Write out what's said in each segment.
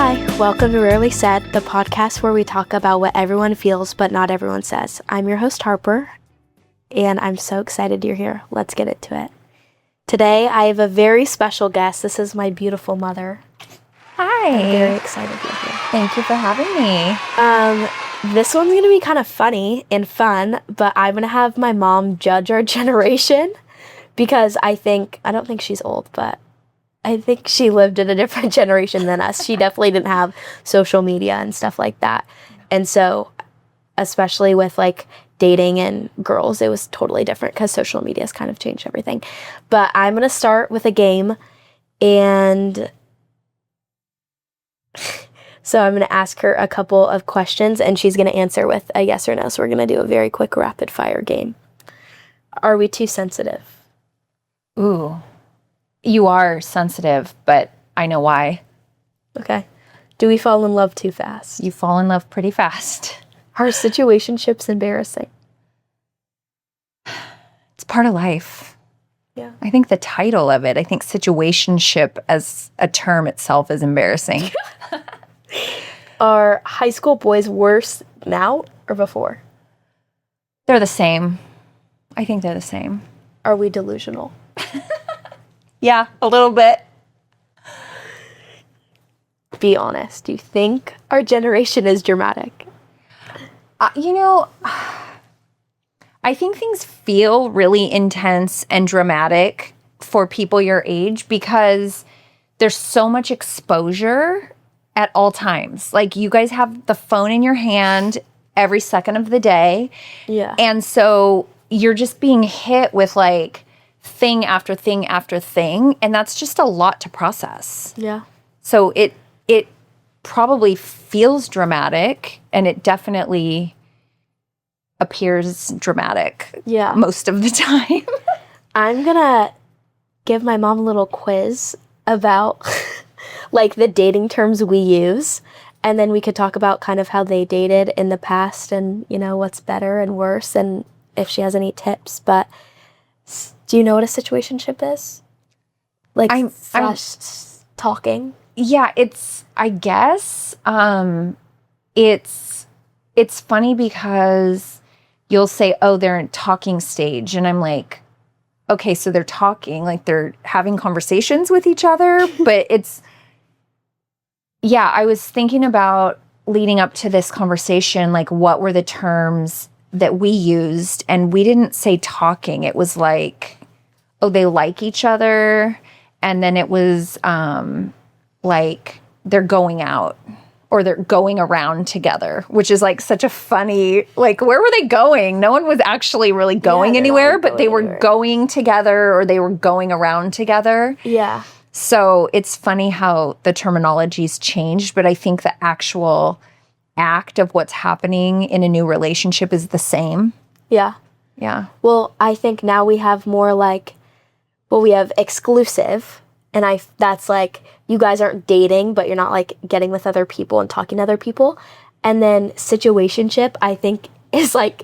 Hi, welcome to Rarely Said, the podcast where we talk about what everyone feels but not everyone says. I'm your host, Harper, and I'm so excited you're here. Let's get into it. Today, I have a very special guest. This is my beautiful mother. Hi. I'm very excited you're here. Thank you for having me. This one's going to be kind of funny and fun, but I'm going to have my mom judge our generation because I don't think she's old, but I think she lived in a different generation than us. She definitely didn't have social media and stuff like that. And so, especially with like dating and girls, it was totally different because social media has kind of changed everything. But I'm going to start with a game, and so I'm going to ask her a couple of questions, and she's going to answer with a yes or no. So we're going to do a very quick rapid fire game. Are we too sensitive? Ooh. You are sensitive, but I know why. Okay. Do we fall in love too fast? You fall in love pretty fast. Are situationships embarrassing? It's part of life. Yeah. I think the title of it, I think situationship as a term itself is embarrassing. Are high school boys worse now or before? They're the same. I think they're the same. Are we delusional? Yeah, a little bit. Be honest. Do you think our generation is dramatic? I think things feel really intense and dramatic for people your age because there's so much exposure at all times. Like, you guys have the phone in your hand every second of the day. Yeah. And so you're just being hit with like thing after thing after thing. And that's just a lot to process. Yeah. So it probably feels dramatic, and it definitely appears dramatic most of the time. I'm going to give my mom a little quiz about like the dating terms we use. And then we could talk about kind of how they dated in the past and, what's better and worse and if she has any tips. But do you know what a situationship is? Like I'm talking? Yeah, I guess, it's funny because you'll say, oh, they're in talking stage. And I'm like, okay, so they're talking, like they're having conversations with each other. But I was thinking about leading up to this conversation, like what were the terms that we used? And we didn't say talking. It was like, oh, they like each other. And then it was like they're going out or they're going around together, which is like such a funny, like, where were they going? No one was actually really going anywhere, but they were going together or they were going around together. Yeah. So it's funny how the terminology's changed, but I think the actual act of what's happening in a new relationship is the same. Yeah. Yeah. Well, I think now we have more like, we have exclusive, and that's like, you guys aren't dating, but you're not like getting with other people and talking to other people. And then situationship, I think, is like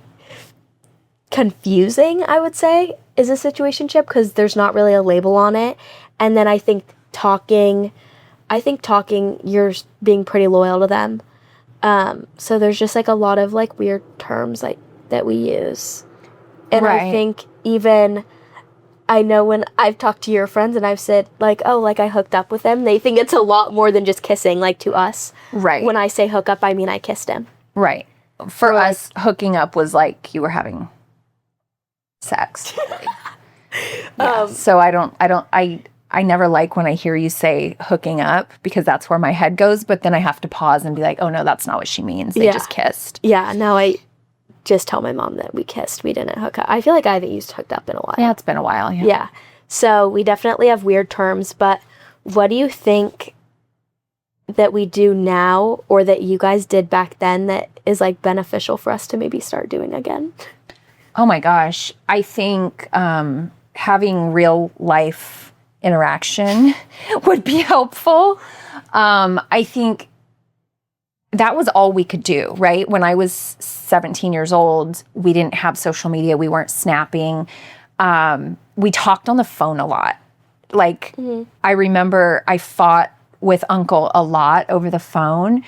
confusing, I would say, is a situationship because there's not really a label on it. And then I think talking, you're being pretty loyal to them. So there's just like a lot of like weird terms like that we use. And right. I think even, I know when I've talked to your friends and I've said like, oh, like I hooked up with them, they think it's a lot more than just kissing, like to us. Right. When I say hook up, I mean I kissed him. Right. For us, hooking up was like you were having sex. So I never like when I hear you say hooking up because that's where my head goes, but then I have to pause and be like, oh no, that's not what she means. They just kissed. Yeah, no, I just tell my mom that we kissed. We didn't hook up. I feel like I haven't used hooked up in a while. Yeah, it's been a while. Yeah. Yeah. So we definitely have weird terms, but what do you think that we do now or that you guys did back then that is like beneficial for us to maybe start doing again? Oh my gosh. I think having real life interaction would be helpful. I think that was all we could do, right? When I was 17 years old, we didn't have social media. We weren't snapping. We talked on the phone a lot. Like, I remember I fought with Uncle a lot over the phone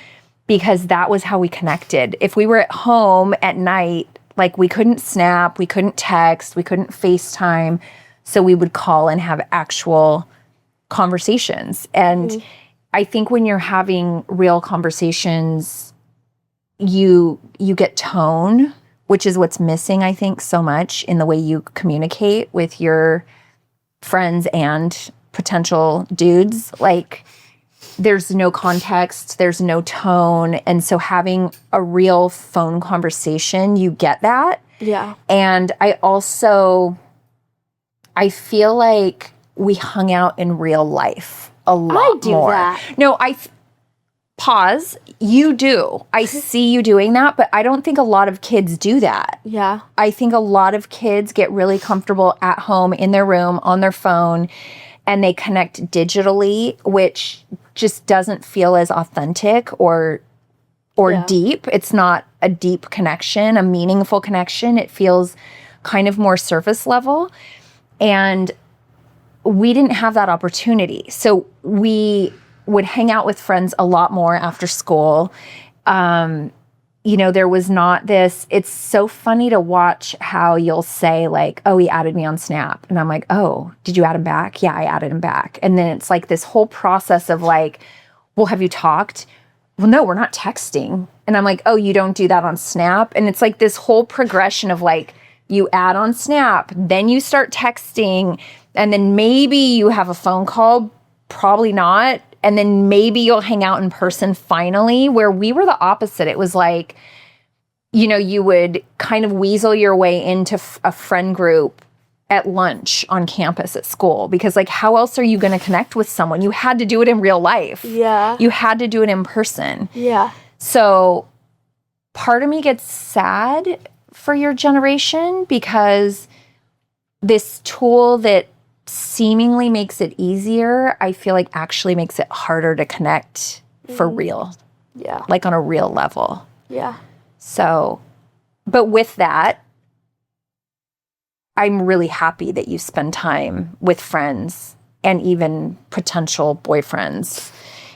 because that was how we connected. If we were at home at night, like we couldn't snap, we couldn't text, we couldn't FaceTime. So we would call and have actual conversations. And I think when you're having real conversations, you get tone, which is what's missing, I think, so much in the way you communicate with your friends and potential dudes. Like, there's no context, there's no tone. And so having a real phone conversation, you get that. Yeah. And I feel like we hung out in real life a lot more. I do that. No, pause. You do. I see you doing that, but I don't think a lot of kids do that. Yeah. I think a lot of kids get really comfortable at home in their room on their phone and they connect digitally, which just doesn't feel as authentic or deep. It's not a deep connection, a meaningful connection. It feels kind of more surface level. And we didn't have that opportunity. So we would hang out with friends a lot more after school. There was not this, it's so funny to watch how you'll say like, oh, he added me on Snap. And I'm like, oh, did you add him back? Yeah, I added him back. And then it's like this whole process of like, well, have you talked? Well, no, we're not texting. And I'm like, oh, you don't do that on Snap? And it's like this whole progression of like, you add on Snap, then you start texting, and then maybe you have a phone call, probably not. And then maybe you'll hang out in person finally, where we were the opposite. It was like, you would kind of weasel your way into a friend group at lunch on campus at school, because like, how else are you going to connect with someone? You had to do it in real life. Yeah. You had to do it in person. Yeah. So part of me gets sad for your generation, because this tool that seemingly makes it easier, I feel like actually makes it harder to connect for real. Yeah. Like on a real level. Yeah. So, but with that, I'm really happy that you spend time with friends and even potential boyfriends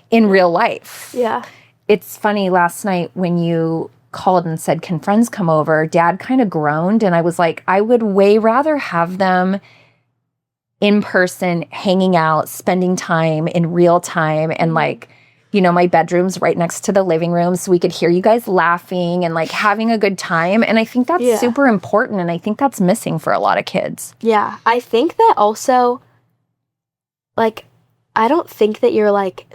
in real life. Yeah. It's funny, last night when you called and said, can friends come over? Dad kind of groaned, and I was like, I would way rather have them in person, hanging out, spending time in real time. And like, my bedroom's right next to the living room, so we could hear you guys laughing and like having a good time. And I think that's super important. And I think that's missing for a lot of kids. Yeah. I think that also, like, I don't think that you're like,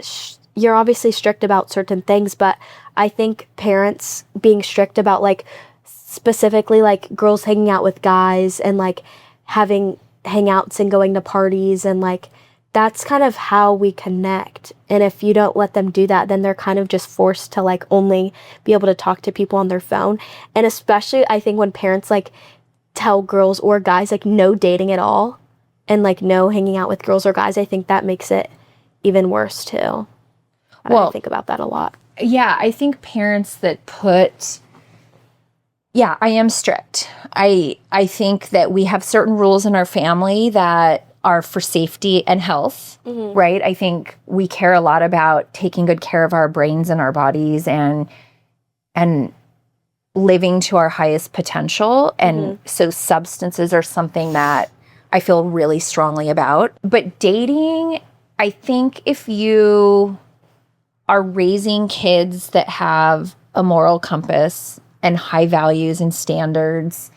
you're obviously strict about certain things, but I think parents being strict about like specifically like girls hanging out with guys and like having hangouts and going to parties, and like that's kind of how we connect. And if you don't let them do that, then they're kind of just forced to like only be able to talk to people on their phone. And especially I think when parents like tell girls or guys like no dating at all and like no hanging out with girls or guys, I think that makes it even worse too. I think about that a lot. Yeah, I think parents that I am strict. I think that we have certain rules in our family that are for safety and health, right? I think we care a lot about taking good care of our brains and our bodies and living to our highest potential. And so substances are something that I feel really strongly about. But dating, I think if you are raising kids that have a moral compass and high values and standards,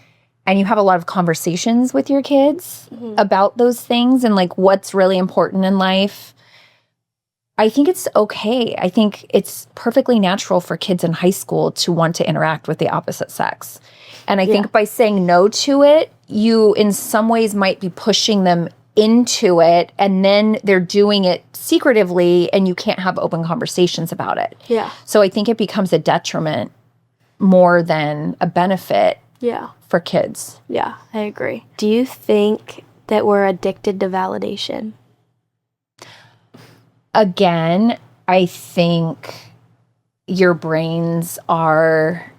and you have a lot of conversations with your kids about those things and like what's really important in life, I think it's okay. I think it's perfectly natural for kids in high school to want to interact with the opposite sex. And I think by saying no to it, you in some ways might be pushing them into it, and then they're doing it secretively and you can't have open conversations about it. Yeah. So I think it becomes a detriment more than a benefit for kids. Yeah, I agree. Do you think that we're addicted to validation? Again, I think your brains are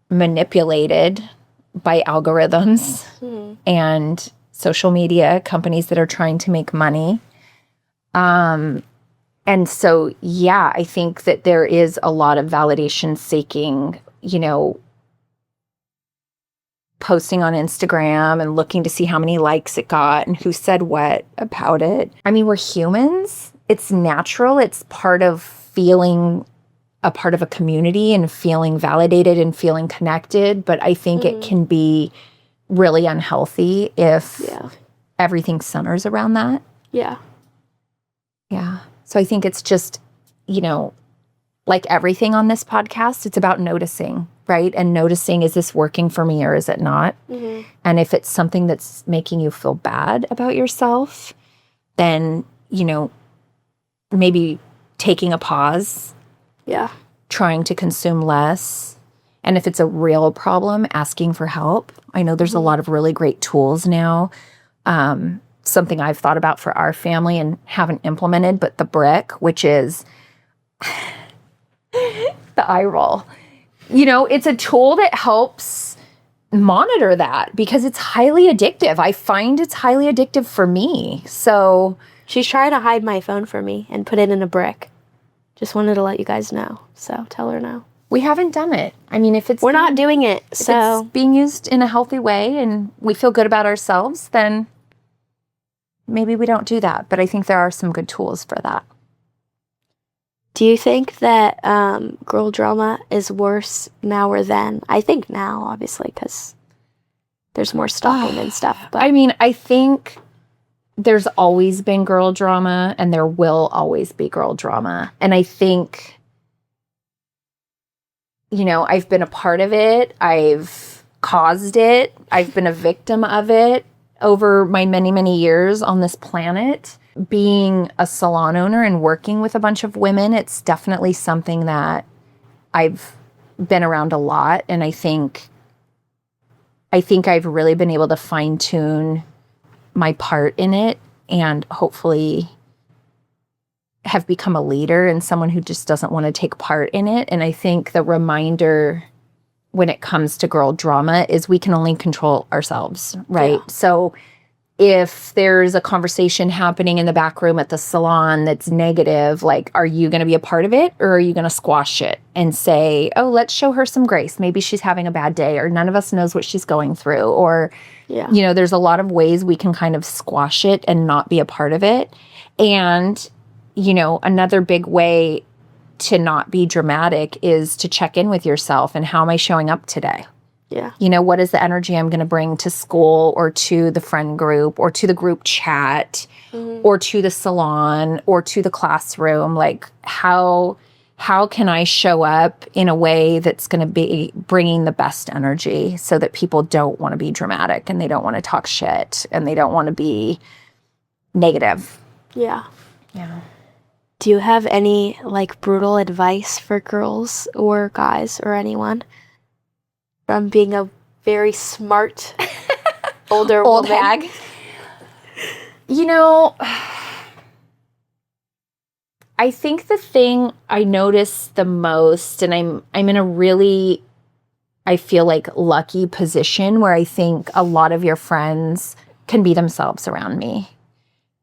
manipulated by algorithms and social media companies that are trying to make money. And so, yeah, I think that there is a lot of validation seeking, posting on Instagram and looking to see how many likes it got and who said what about it. I mean, we're humans. It's natural. It's part of feeling a part of a community and feeling validated and feeling connected. But I think it can be really unhealthy if everything centers around that. Yeah. Yeah. So I think it's just, like everything on this podcast, it's about noticing, right? And noticing, is this working for me or is it not? Mm-hmm. And if it's something that's making you feel bad about yourself, then, maybe taking a pause. Yeah. Trying to consume less. And if it's a real problem, asking for help. I know there's a lot of really great tools now. Something I've thought about for our family and haven't implemented, but the brick, which is the eye roll. It's a tool that helps monitor that because it's highly addictive. I find it's highly addictive for me. So she's trying to hide my phone from me and put it in a brick. Just wanted to let you guys know. So tell her now. We haven't done it. I mean, we're not doing it. So if it's being used in a healthy way and we feel good about ourselves, then maybe we don't do that. But I think there are some good tools for that. Do you think that girl drama is worse now or then? I think now, obviously, because there's more stalking and stuff. But I mean, I think there's always been girl drama and there will always be girl drama. And I think, I've been a part of it. I've caused it. I've been a victim of it over my many, many years on this planet. Being a salon owner and working with a bunch of women, it's definitely something that I've been around a lot. And I think I've really been able to fine tune my part in it and hopefully have become a leader and someone who just doesn't want to take part in it. And I think the reminder when it comes to girl drama is we can only control ourselves, right? Yeah. So if there's a conversation happening in the back room at the salon that's negative, like, are you going to be a part of it or are you going to squash it and say, oh, let's show her some grace. Maybe she's having a bad day or none of us knows what she's going through. Or, there's a lot of ways we can kind of squash it and not be a part of it. And, another big way to not be dramatic is to check in with yourself and how am I showing up today? Yeah. What is the energy I'm going to bring to school or to the friend group or to the group chat or to the salon or to the classroom? Like, how can I show up in a way that's going to be bringing the best energy so that people don't want to be dramatic and they don't want to talk shit and they don't want to be negative? Yeah. Yeah. Do you have any, brutal advice for girls or guys or anyone? From being a very smart older old woman. hag. I think the thing I notice the most, and I'm in a really, I feel like, lucky position where I think a lot of your friends can be themselves around me.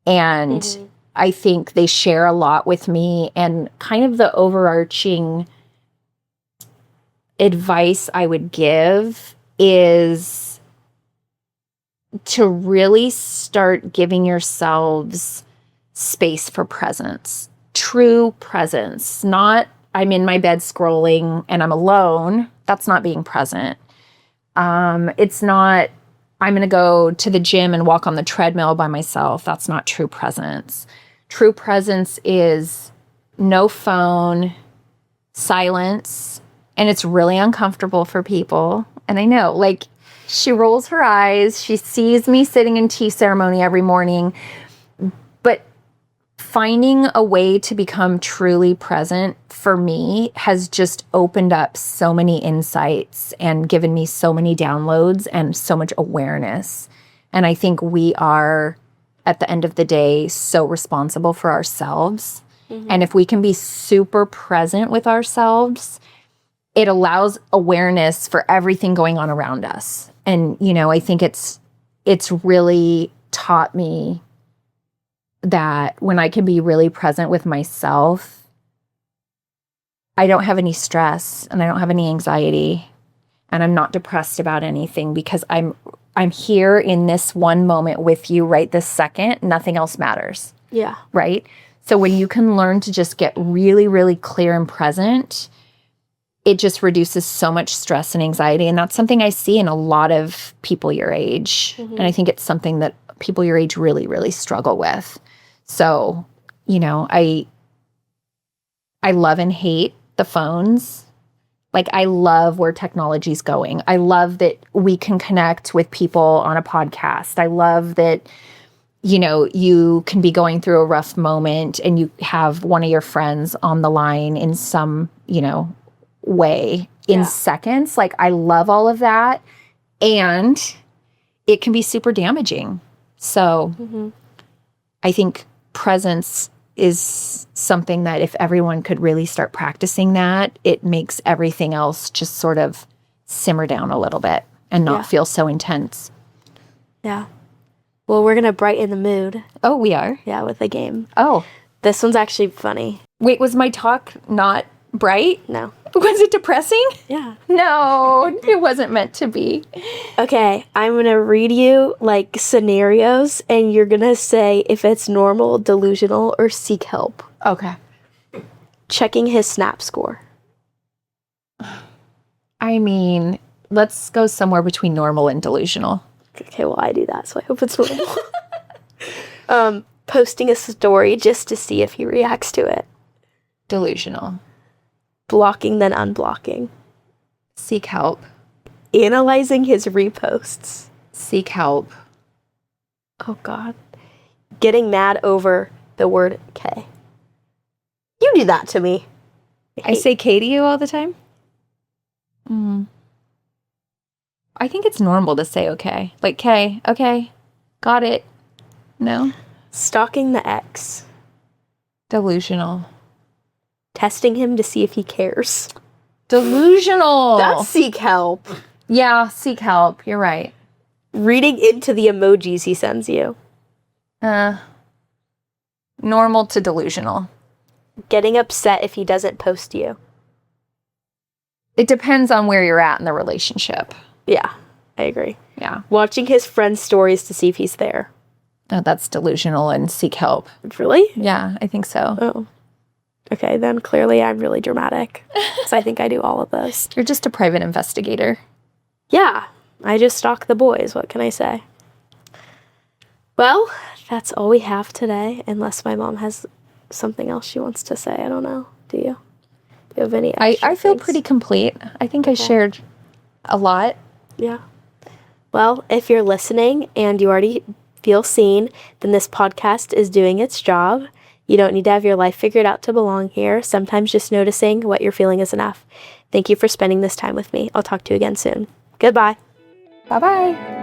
And I think they share a lot with me, and kind of the overarching advice I would give is to really start giving yourselves space for presence, true presence, not I'm in my bed scrolling and I'm alone. That's not being present. It's not I'm going to go to the gym and walk on the treadmill by myself. That's not true presence. True presence is no phone, silence, and it's really uncomfortable for people. And I know, she rolls her eyes. She sees me sitting in tea ceremony every morning. But finding a way to become truly present for me has just opened up so many insights and given me so many downloads and so much awareness. And I think we are, at the end of the day, so responsible for ourselves. And if we can be super present with ourselves, it allows awareness for everything going on around us. And, I think it's really taught me that when I can be really present with myself, I don't have any stress and I don't have any anxiety and I'm not depressed about anything because I'm here in this one moment with you right this second. Nothing else matters. Yeah. Right? So when you can learn to just get really, really clear and present, it just reduces so much stress and anxiety. And that's something I see in a lot of people your age. And I think it's something that people your age really, really struggle with. So, you know, I love and hate the phones. Like, I love where technology's going. I love that we can connect with people on a podcast. I love that, you know, you can be going through a rough moment and you have one of your friends on the line in some, you know, way in seconds. Like, I love all of that. And it can be super damaging. So I think presence is something that if everyone could really start practicing that, it makes everything else just sort of simmer down a little bit and not feel so intense. Yeah. Well, we're going to brighten the mood. Oh, we are? Yeah, with a game. Oh. This one's actually funny. Wait, was my talk not bright? No. Was it depressing? Yeah. No, it wasn't meant to be. Okay, I'm going to read you, like, scenarios, and you're going to say if it's normal, delusional, or seek help. Okay. Checking his Snap score. I mean, let's go somewhere between normal and delusional. Okay, well, I do that, so I hope it's normal. Posting a story just to see if he reacts to it. Delusional. Blocking, then unblocking. Seek help. Analyzing his reposts. Seek help. Oh, God. Getting mad over the word K. You do that to me. I say K to you all the time? I think it's normal to say okay. Like, K, okay, got it. No? Stalking the ex. Delusional. Testing him to see if he cares. Delusional. That's seek help. Yeah, seek help. You're right. Reading into the emojis he sends you. Normal to delusional. Getting upset if he doesn't post you. It depends on where you're at in the relationship. Yeah, I agree. Yeah. Watching his friends' stories to see if he's there. Oh, that's delusional and seek help. Really? Yeah, I think so. Oh. Okay, then clearly I'm really dramatic. Because I think I do all of those. You're just a private investigator. Yeah, I just stalk the boys. What can I say? Well, that's all we have today, unless my mom has something else she wants to say. I don't know. Do you? Do you have any extra I feel things? pretty complete. I think I shared a lot. Yeah. Well, if you're listening and you already feel seen, then this podcast is doing its job. You don't need to have your life figured out to belong here. Sometimes just noticing what you're feeling is enough. Thank you for spending this time with me. I'll talk to you again soon. Goodbye. Bye-bye.